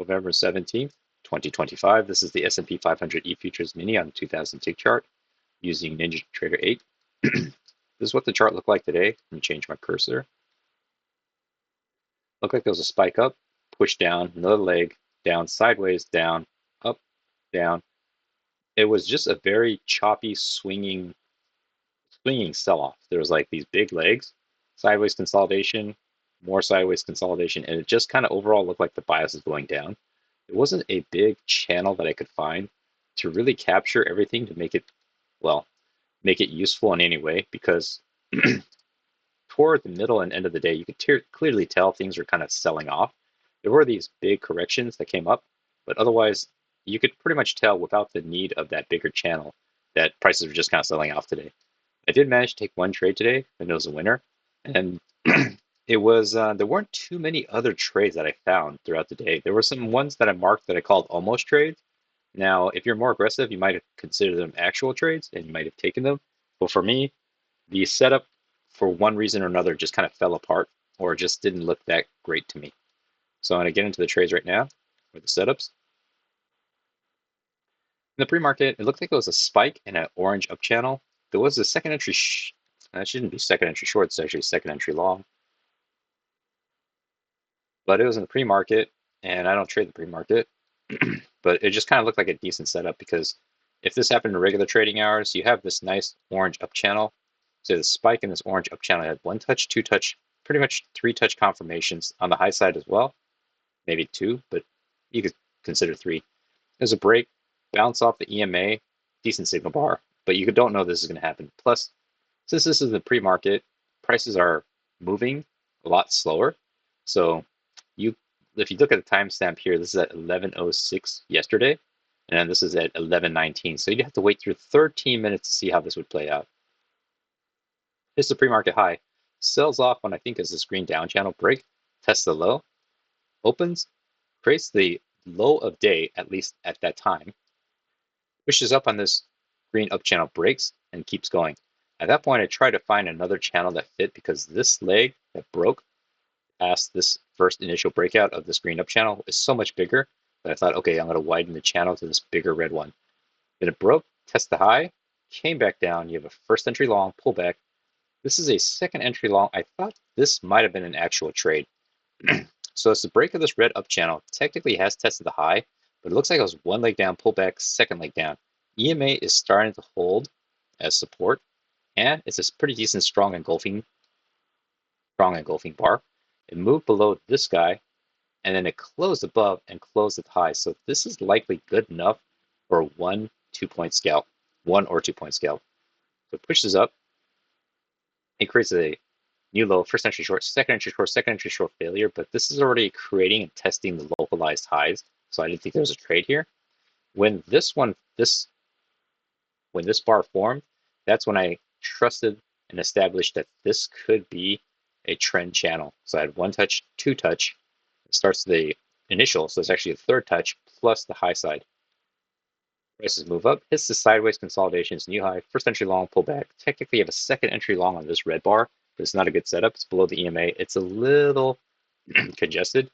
November 17th, 2025. This is the S&P 500 E-Futures Mini on the 2000 tick chart using NinjaTrader 8. This is what the chart looked like today. Let me change my cursor. Looked like there was a spike up, push down, another leg, down, sideways, down, up, down. It was just a very choppy, swinging sell-off. There was like these big legs, sideways consolidation, more sideways consolidation, and it just kind of overall looked like the bias is going down. It wasn't a big channel that I could find to really capture everything to make it, well, make it useful in any way, because toward the middle and end of the day, you could clearly tell things were kind of selling off. There were these big corrections that came up, but otherwise, you could pretty much tell without the need of that bigger channel that prices were just kind of selling off today. I did manage to take one trade today, and it was a winner. And it was there weren't too many other trades that I found throughout the day. There were some ones that I marked that I called almost trades. Now, if you're more aggressive, you might have considered them actual trades, and you might have taken them. But for me, the setup, for one reason or another, just kind of fell apart, or just didn't look that great to me. So I'm going to get into the trades right now, or the setups. In the pre-market, it looked like it was a spike and an orange up channel. There was a second entry, that shouldn't be second entry short, it's actually second entry long. But it was in the pre-market, and I don't trade the pre-market. But it just kind of looked like a decent setup, because if this happened in regular trading hours, you have this nice orange up channel. So the spike in this orange up channel had one touch, two touch, pretty much three touch confirmations on the high side as well. Maybe two, but you could consider three. There's a break, bounce off the EMA, decent signal bar, but you don't know this is going to happen. Plus, since this is the pre-market, prices are moving a lot slower. So if you look at the timestamp here, this is at 11:06 yesterday, and then this is at 11:19. So you'd have to wait through 13 minutes to see how this would play out. It's the pre-market high, sells off on I think is this green down channel break, tests the low, opens, creates the low of day, at least at that time, pushes up on this green up channel, breaks, and keeps going. At that point, I tried to find another channel that fit, because this leg that broke past this first initial breakout of this green up channel is so much bigger that I thought, okay, I'm going to widen the channel to this bigger red one. Then it broke, test the high, came back down. You have a first entry long, pullback. This is a second entry long. I thought this might have been an actual trade. So it's the break of this red up channel. Technically has tested the high, but it looks like it was one leg down, pullback, second leg down. EMA is starting to hold as support, and it's a pretty decent strong engulfing bar. It moved below this guy, and then it closed above and closed at high. So this is likely good enough for a 1 or 2 point scalp. So it pushes up. It creates a new low, first entry short, second entry short failure, but this is already creating and testing the localized highs. So I didn't think there was a trade here. When this bar formed, that's when I trusted and established that this could be a trend channel. So I had one touch, two touch. It starts the initial, so it's actually a third touch plus the high side. Prices move up, hits the sideways consolidations, new high, first entry long, pullback. Technically, you have a second entry long on this red bar, but it's not a good setup. It's below the EMA. It's a little congested.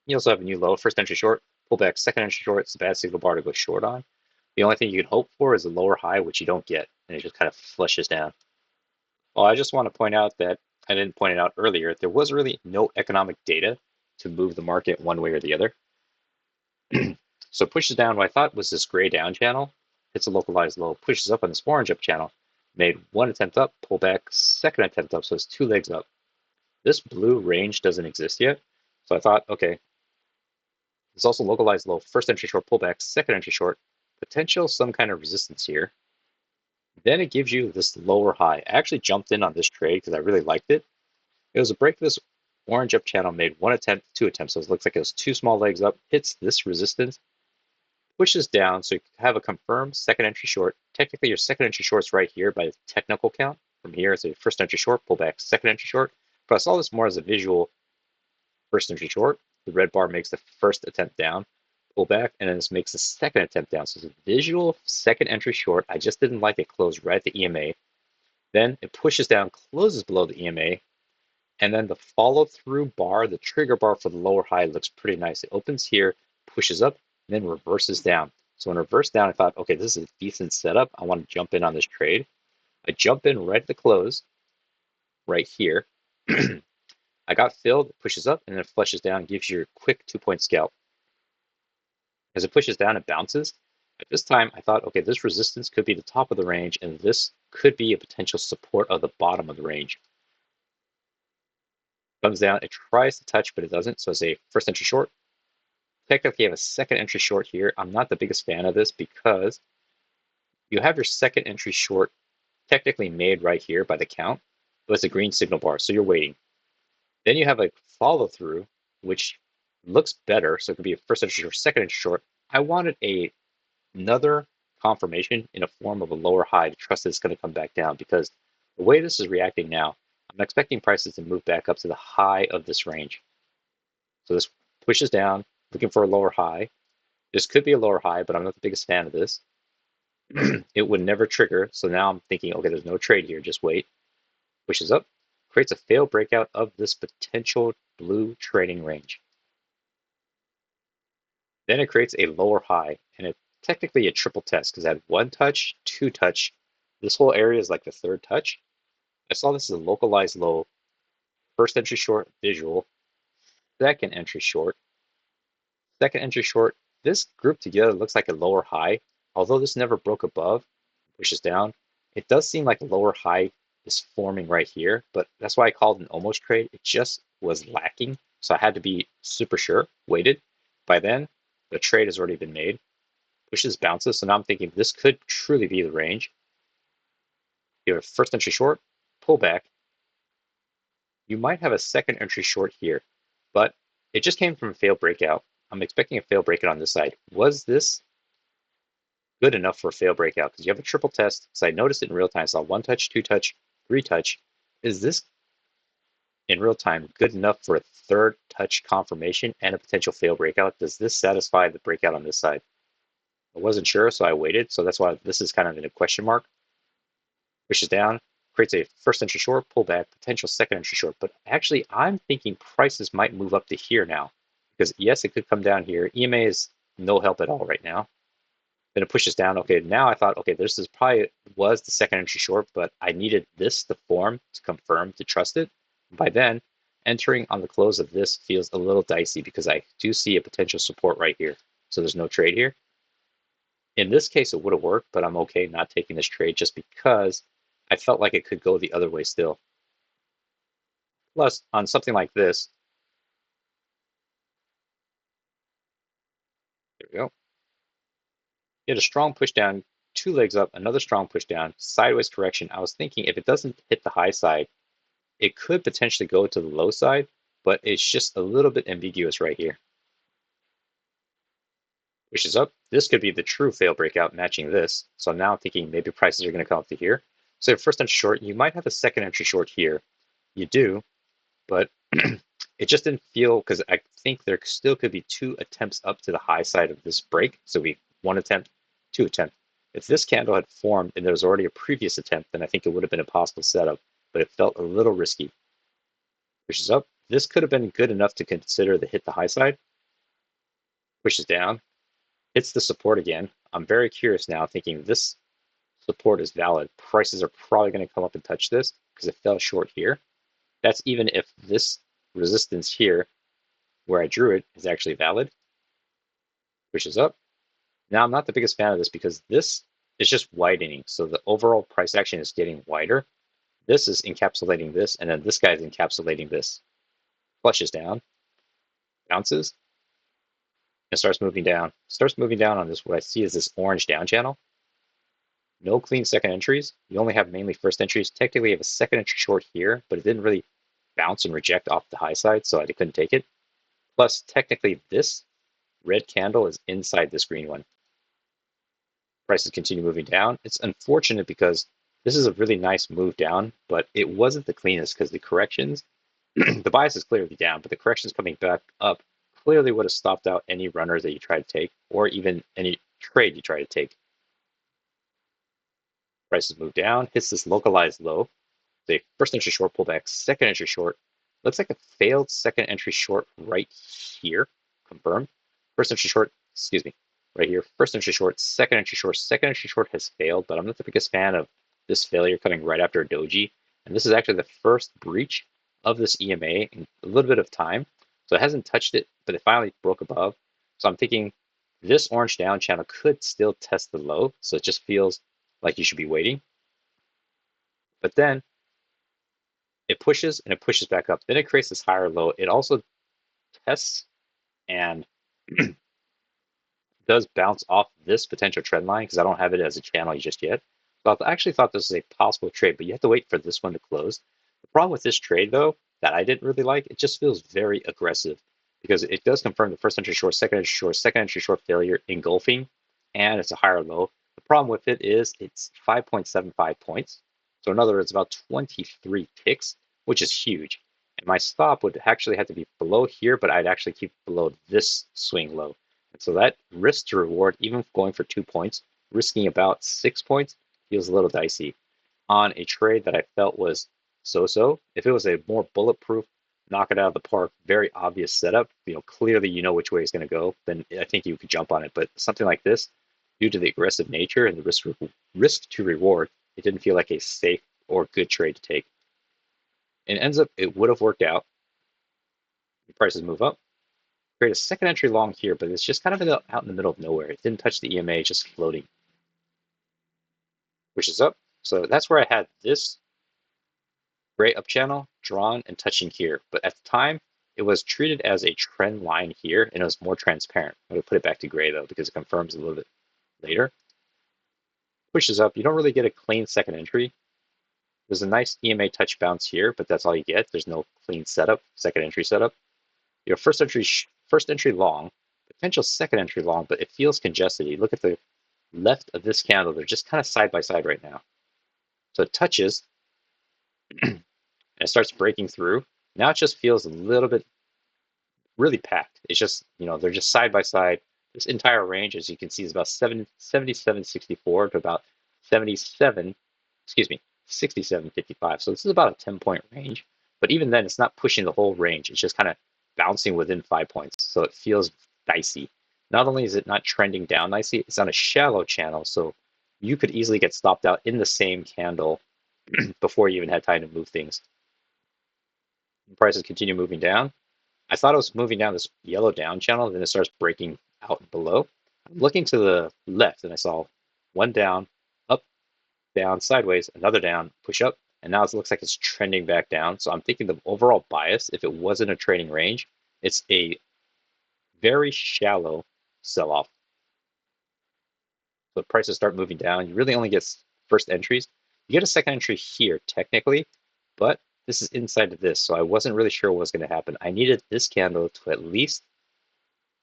You also have a new low, first entry short, pullback, second entry short. It's a bad signal bar to go short on. The only thing you can hope for is a lower high, which you don't get, and it just kind of flushes down. Well, I just want to point out that I didn't point it out earlier. There was really no economic data to move the market one way or the other. So it pushes down what I thought was this gray down channel, hits a localized low, pushes up on this orange up channel, made one attempt up, pull back, second attempt up, so it's two legs up. This blue range doesn't exist yet, so I thought, okay, there's also localized low, first entry short, pullback, second entry short, potential some kind of resistance here. Then it gives you this lower high. I actually jumped in on this trade because I really liked it. It was a break of this orange up channel, made one attempt, two attempts, so it looks like it was two small legs up, hits this resistance, pushes down, so you have a confirmed second entry short. Technically, your second entry short's right here by the technical count. From here, it's a first entry short, pullback, second entry short. But I saw this more as a visual first entry short. The red bar makes the first attempt down, pullback, and then this makes the second attempt down. So it's a visual second entry short. I just didn't like it closed right at the EMA. Then it pushes down, closes below the EMA, And then the follow through bar, the trigger bar for the lower high looks pretty nice. It opens here, pushes up, and then reverses down. So when reversed down, I thought, okay, this is a decent setup. I want to jump in on this trade. I jump in right at the close, right here. I got filled, it pushes up, and then it flushes down, gives you a quick 2-point scalp. As it pushes down, it bounces. At this time, I thought, okay, this resistance could be the top of the range, and this could be a potential support of the bottom of the range. Comes down, it tries to touch, but it doesn't, so it's a first entry short. Technically, you have a second entry short here. I'm not the biggest fan of this because you have your second entry short technically made right here by the count, but it's a green signal bar, so you're waiting. Then you have a follow through, which looks better, so it could be a first entry short, second entry short. I wanted another confirmation in a form of a lower high to trust that it's going to come back down, because the way this is reacting now, I'm expecting prices to move back up to the high of this range. So this pushes down, looking for a lower high. This could be a lower high, but I'm not the biggest fan of this. It would never trigger, so now I'm thinking, okay, there's no trade here, just wait. Pushes up, creates a failed breakout of this potential blue trading range. Then it creates a lower high, and it's technically a triple test because I had 1 touch, 2 touch. This whole area is like the 3rd touch. I saw this as a localized low, first entry short visual, second entry short, second entry short. This group together looks like a lower high. Although this never broke above, pushes down, it does seem like a lower high is forming right here, but that's why I called it an almost trade. It just was lacking, so I had to be super sure, waited. By then, the trade has already been made. Pushes, bounces, so now I'm thinking this could truly be the range. You have a first entry short, pullback. You might have a second entry short here, but it just came from a failed breakout. I'm expecting a failed breakout on this side. Was this good enough for a failed breakout? Because you have a triple test. So I noticed it in real time. I saw 1 touch, 2 touch, 3 touch. Is this in real time good enough for a 3rd touch confirmation and a potential fail breakout? Does this satisfy the breakout on this side? I wasn't sure, so I waited. So that's why this is kind of in a question mark. Pushes down, creates a first entry short, pullback, potential second entry short. But actually, I'm thinking prices might move up to here now. Because yes, it could come down here. EMA is no help at all right now. Then it pushes down. Okay, now I thought, okay, this is probably was the second entry short, but I needed this to form to confirm to trust it. By then, entering on the close of this feels a little dicey because I do see a potential support right here. So there's no trade here. In this case, it would have worked, but I'm okay not taking this trade just because I felt like it could go the other way still. Plus, on something like this, there we go. You had a strong push down, 2 legs up, another strong push down, sideways correction. I was thinking if it doesn't hit the high side, it could potentially go to the low side, but it's just a little bit ambiguous right here. Pushes up. This could be the true fail breakout matching this. So now I'm thinking maybe prices are going to come up to here. So first entry short, you might have a second entry short here. You do, but it just didn't feel, because I think there still could be 2 attempts up to the high side of this break. So 1 attempt, 2 attempt. If this candle had formed and there was already a previous attempt, then I think it would have been a possible setup, but it felt a little risky. Pushes up. This could have been good enough to consider the hit the high side. Pushes down, hits the support again. I'm very curious now, thinking this support is valid. Prices are probably going to come up and touch this because it fell short here. That's even if this resistance here, where I drew it, is actually valid. Pushes up. Now I'm not the biggest fan of this because this is just widening. So the overall price action is getting wider. This is encapsulating this, and then this guy is encapsulating this. Flushes down, bounces, and starts moving down. Starts moving down on this, what I see is this orange down channel. No clean second entries. You only have mainly first entries. Technically, you have a second entry short here, but it didn't really bounce and reject off the high side, so I couldn't take it. Plus, technically, this red candle is inside this green one. Prices continue moving down. It's unfortunate because this is a really nice move down, but it wasn't the cleanest because the corrections, the bias is clearly down, but the corrections coming back up clearly would have stopped out any runners that you try to take, or even any trade you try to take. Prices move down, hits this localized low. The first entry short pullback, second entry short, Looks like a failed second entry short right here, confirmed. First entry short, excuse me, right here. First entry short, second entry short. Second entry short has failed, but I'm not the biggest fan of this failure coming right after a doji. And this is actually the first breach of this EMA in a little bit of time. So it hasn't touched it, but it finally broke above. So I'm thinking this orange down channel could still test the low. So it just feels like you should be waiting. But then it pushes and it pushes back up. Then it creates this higher low. It also tests and does bounce off this potential trend line because I don't have it as a channel just yet. So I actually thought this was a possible trade, but you have to wait for this one to close. The problem with this trade, though, that I didn't really like, it just feels very aggressive because it does confirm the first entry short, second entry short failure engulfing, and it's a higher low. The problem with it is it's 5.75 points. So in other words, about 23 ticks, which is huge. And my stop would actually have to be below here, but I'd actually keep below this swing low. And so that risk to reward, even going for 2 points, risking about 6 points feels a little dicey on a trade that I felt was so-so. If it was a more bulletproof, knock it out of the park, very obvious setup, clearly you know which way it's going to go, then I think you could jump on it. But something like this, due to the aggressive nature and the risk to reward, it didn't feel like a safe or good trade to take. And it ends up, it would have worked out. The prices move up. Create a second entry long here, but it's just kind of out in the middle of nowhere. It didn't touch the EMA, just floating. Pushes up. So that's where I had this gray up channel drawn and touching here. But at the time, it was treated as a trend line here, and it was more transparent. I'm going to put it back to gray, though, because it confirms a little bit later. Pushes up. You don't really get a clean second entry. There's a nice EMA touch bounce here, but that's all you get. There's no clean setup, second entry setup. First entry long, potential second entry long, but it feels congested. You look at the left of this candle, they're just kind of side by side right now. So it touches and it starts breaking through. Now it just feels a little bit really packed. It's just, they're just side by side. This entire range, as you can see, is about 77.64 to about 77, excuse me, 67.55. So this is about a 10-point range. But even then, it's not pushing the whole range. It's just kind of bouncing within 5 points. So it feels dicey. Not only is it not trending down nicely, it's on a shallow channel. So you could easily get stopped out in the same candle before you even had time to move things. The prices continue moving down. I thought it was moving down this yellow down channel, then it starts breaking out below. I'm looking to the left, and I saw one down, up, down, sideways, another down, push up, and now it looks like it's trending back down. So I'm thinking the overall bias, if it wasn't a trading range, it's a very shallow sell-off. So prices start moving down. You really only get first entries. You get a second entry here, technically, but this is inside of this, so I wasn't really sure what was going to happen. I needed this candle to at least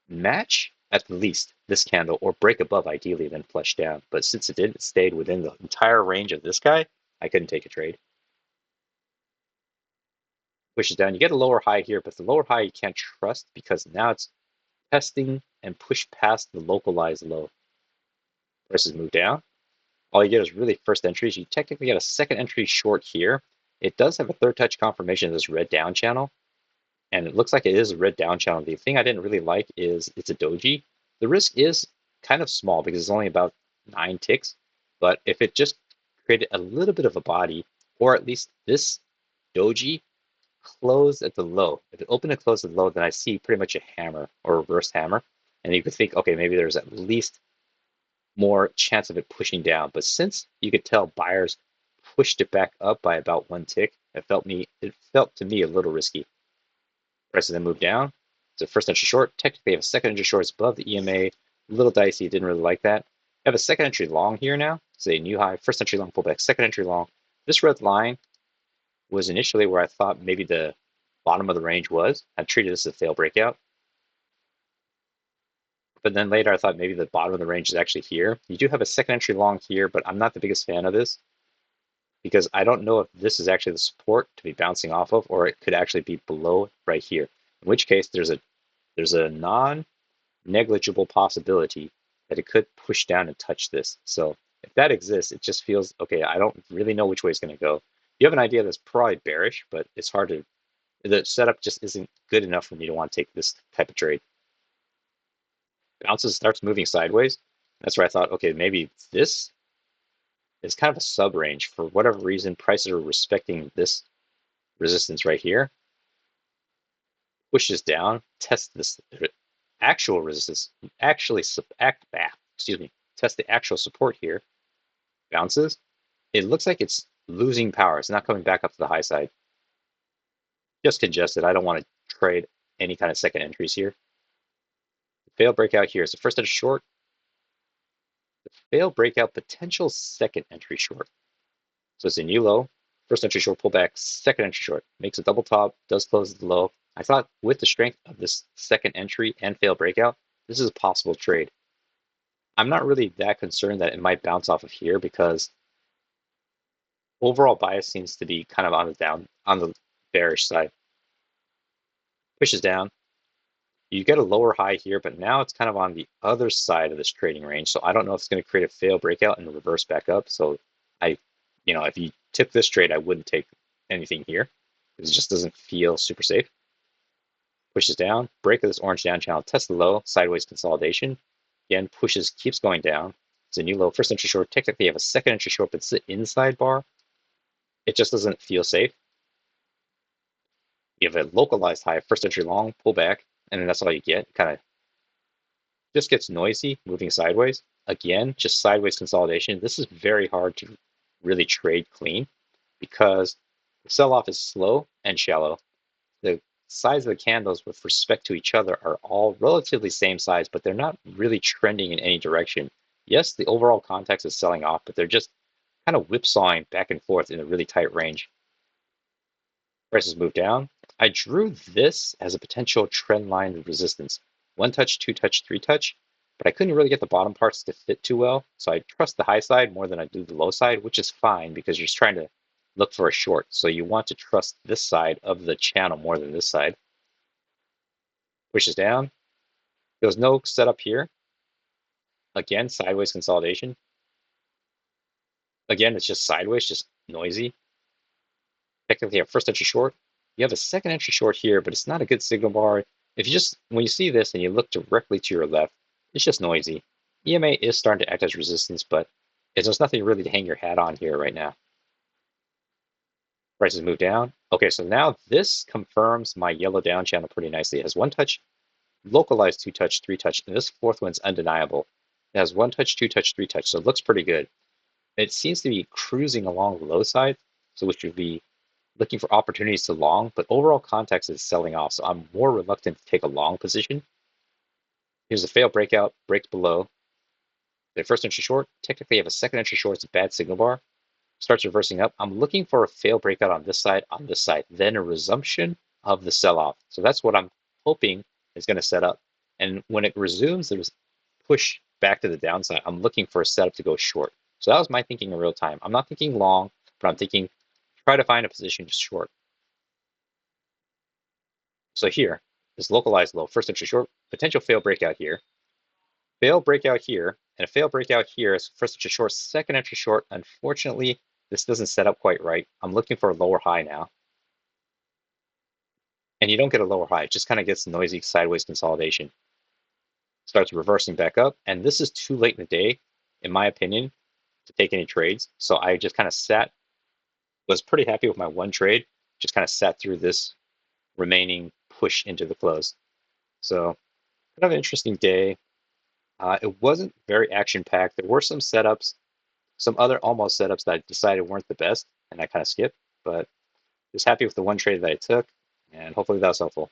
match at least this candle or break above, ideally, then flush down. But since it didn't, it stayed within the entire range of this guy, I couldn't take a trade. Pushes down. You get a lower high here, but the lower high you can't trust because now it's testing and push past the localized low. Prices move down. All you get is really first entries. You technically get a second entry short here. It does have a third touch confirmation of this red down channel, and it looks like it is a red down channel. The thing I didn't really like is it's a doji. The risk is kind of small because it's only about 9 ticks, but if it just created a little bit of a body, or at least this doji closed at the low. If it opened and closed at the low, then I see pretty much a hammer or reverse hammer, and you could think, okay, maybe there's at least more chance of it pushing down. But since you could tell buyers pushed it back up by about 1 tick, it felt to me a little risky. Prices then move down. So first entry short, technically have a second entry short, it's above the EMA, a little dicey, didn't really like that. I have a second entry long here now, it's a new high, first entry long pullback, second entry long. This red line was initially where I thought maybe the bottom of the range was. I treated this as a fail breakout. But then later I thought maybe the bottom of the range is actually here. You do have a second entry long here, but I'm not the biggest fan of this because I don't know if this is actually the support to be bouncing off of, or it could actually be below right here. In which case there's a non-negligible possibility that it could push down and touch this. So if that exists, it just feels, okay, I don't really know which way it's going to go. You have an idea that's probably bearish, but it's hard to The setup just isn't good enough for me to want to take this type of trade. Bounces, starts moving sideways. That's where I thought, okay, maybe this is kind of a sub range. For whatever reason, prices are respecting this resistance right here. Pushes down, tests this actual resistance, test the actual support here. Bounces. It looks like it's losing power. It's not coming back up to the high side. Just congested. I don't want to trade any kind of second entries here. The failed breakout here is the first entry short. The failed breakout, potential second entry short. So it's a new low. First entry short pullback, second entry short. Makes a double top, does close the low. I thought with the strength of this second entry and failed breakout, this is a possible trade. I'm not really that concerned that it might bounce off of here because overall bias seems to be kind of on the bearish side. Pushes down. You get a lower high here, but now it's kind of on the other side of this trading range. So I don't know if it's going to create a failed breakout and reverse back up. So if you took this trade, I wouldn't take anything here because it just doesn't feel super safe. Pushes down, break of this orange down channel, test the low, sideways consolidation. Again, pushes, keeps going down. It's a new low, first entry short. Technically, you have a second entry short, but it's the inside bar. It just doesn't feel safe. You have a localized high, first entry long, pull back, and then that's all you get. Kind of just gets noisy, moving sideways. Again, just sideways consolidation. This is very hard to really trade clean because the sell-off is slow and shallow. The size of the candles with respect to each other are all relatively same size, but they're not really trending in any direction. Yes, the overall context is selling off, but they're just kind of whipsawing back and forth in a really tight range. Prices move down. I drew this as a potential trend line resistance. One touch, two touch, three touch, but I couldn't really get the bottom parts to fit too well. So I trust the high side more than I do the low side, which is fine because you're just trying to look for a short. So you want to trust this side of the channel more than this side. Pushes down. There's no setup here. Again, sideways consolidation. Again, it's just sideways, just noisy. Technically, a first entry short. You have a second entry short here, but it's not a good signal bar. If you just, when you see this and you look directly to your left, it's just noisy. EMA is starting to act as resistance, but there's nothing really to hang your hat on here right now. Prices move down. Okay, so now this confirms my yellow down channel pretty nicely. It has one touch, localized two touch, three touch, and this fourth one's undeniable. It has one touch, two touch, three touch, so it looks pretty good. It seems to be cruising along the low side, so which would be looking for opportunities to long, but overall context is selling off, so I'm more reluctant to take a long position. Here's a failed breakout, breaks below. The first entry short, technically I have a second entry short, it's a bad signal bar. Starts reversing up. I'm looking for a failed breakout on this side, then a resumption of the sell-off. So that's what I'm hoping is going to set up. And when it resumes, there's push back to the downside. I'm looking for a setup to go short. So that was my thinking in real time. I'm not thinking long, but I'm thinking try to find a position just short. So here, this localized low, first entry short, potential fail breakout here. Fail breakout here, and a fail breakout here is first entry short, second entry short. Unfortunately, this doesn't set up quite right. I'm looking for a lower high now. And you don't get a lower high, it just kind of gets noisy sideways consolidation. Starts reversing back up, and this is too late in the day, in my opinion, to take any trades. So I just kind of was pretty happy with my one trade, just kind of sat through this remaining push into the close. So kind of an interesting day. It wasn't very action-packed. There were some setups, some other almost setups that I decided weren't the best, and I kind of skipped, but just happy with the one trade that I took, and hopefully that was helpful.